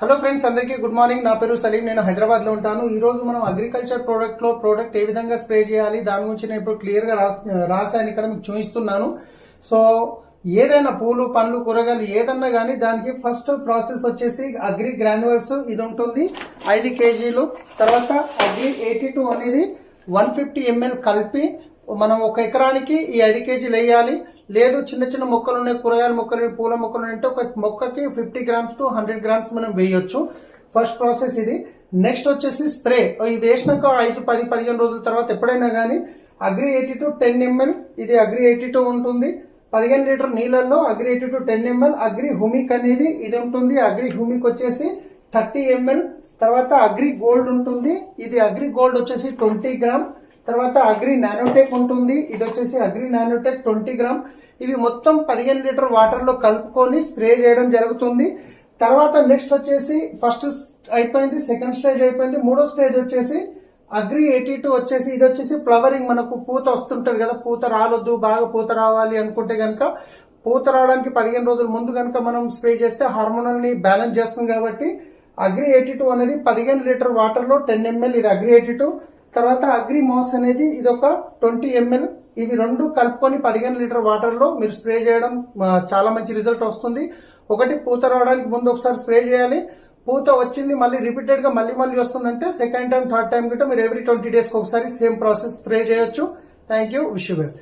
Hello friends, అందరికీ good morning. నా పేరు సలీం. నేను హైదరాబాద్ లో ఉంటాను. ఈ రోజు మనం అగ్రికల్చర్ ప్రోడక్ట్ ఏ విధంగా స్ప్రే చేయాలి దాని గురించి నేను ఇప్పుడు క్లియర్ గా రాశాను. ఇక్కడ మీకు చూపిస్తున్నాను. సో ఏదైనా పూలు, పండ్లు, కూరగాయలు ఏదన్నా కానీ దానికి ఫస్ట్ ప్రాసెస్ వచ్చేసి అగ్రి గ్రాన్యువల్స్ ఇది ఉంటుంది 5 kg. తర్వాత అగ్రి 82 అనేది 150 ml కలిపి మనం 1 ఎకరానికి ఈ 5 kg వేయాలి. లేదు చిన్న చిన్న మొక్కలు ఉన్నాయి, కూరగాయల మొక్కలు, పూల మొక్కలు అంటే ఒక మొక్కకి 50 grams to 100 grams మనం వేయొచ్చు. ఫస్ట్ ప్రాసెస్ ఇది. నెక్స్ట్ వచ్చేసి స్ప్రే. ఇది వేసినాక 5, 10, 15 రోజుల తర్వాత ఎప్పుడైనా కానీ అగ్రి 82 10 ml ఇది అగ్రి 82 ఉంటుంది. 15 లీటర్ నీళ్ళల్లో అగ్రి 82 10 ml. అగ్రి హ్యూమిక్ అనేది ఇది ఉంటుంది. అగ్రి హ్యూమిక్ వచ్చేసి 30 ml. తర్వాత అగ్రి గోల్డ్ ఉంటుంది. ఇది అగ్రి గోల్డ్ వచ్చేసి 20 గ్రామ్. తర్వాత అగ్రి నానోటెక్ ఉంటుంది. ఇది వచ్చేసి అగ్రి నానోటెక్ 20 గ్రామ్. ఇవి మొత్తం 15 లీటర్ వాటర్ లో కలుపుకొని స్ప్రే చేయడం జరుగుతుంది. తర్వాత నెక్స్ట్ వచ్చేసి ఫస్ట్ అయిపోయింది, సెకండ్ స్టేజ్ అయిపోయింది. మూడో స్టేజ్ వచ్చేసి అగ్రి 82 వచ్చేసి ఇది వచ్చేసి ఫ్లవరింగ్. మనకు పూత వస్తుంటది కదా, పూత రాలొద్దు, బాగా పూత రావాలి అనుకుంటే కనుక పూత రావడానికి 15 రోజుల ముందు కనుక మనం స్ప్రే చేస్తే హార్మోనల్ ని బ్యాలెన్స్ చేస్తుంది. కాబట్టి అగ్రి 82 అనేది 15 లీటర్ వాటర్ లో 10 ml ఇది అగ్రి 82. తర్వాత అగ్రి మాస్ అనేది ఇది ఒక 20 ml. ఇవి రెండు కలుపుకొని 15 లీటర్ వాటర్ లో మీరు స్ప్రే చేయడం చాలా మంచి రిజల్ట్ వస్తుంది. ఒకటి పూత రావడానికి ముందు ఒకసారి స్ప్రే చేయాలి. పూత వచ్చింది మళ్ళీ రిపీటెడ్ గా మళ్ళీ వస్తుందంటే సెకండ్ టైం, థర్డ్ టైం గిట్ట మీరు ఎవ్రీ 20 days ఒకసారి సేమ్ ప్రాసెస్ స్ప్రే చేయొచ్చు. Thank you. Wish you well.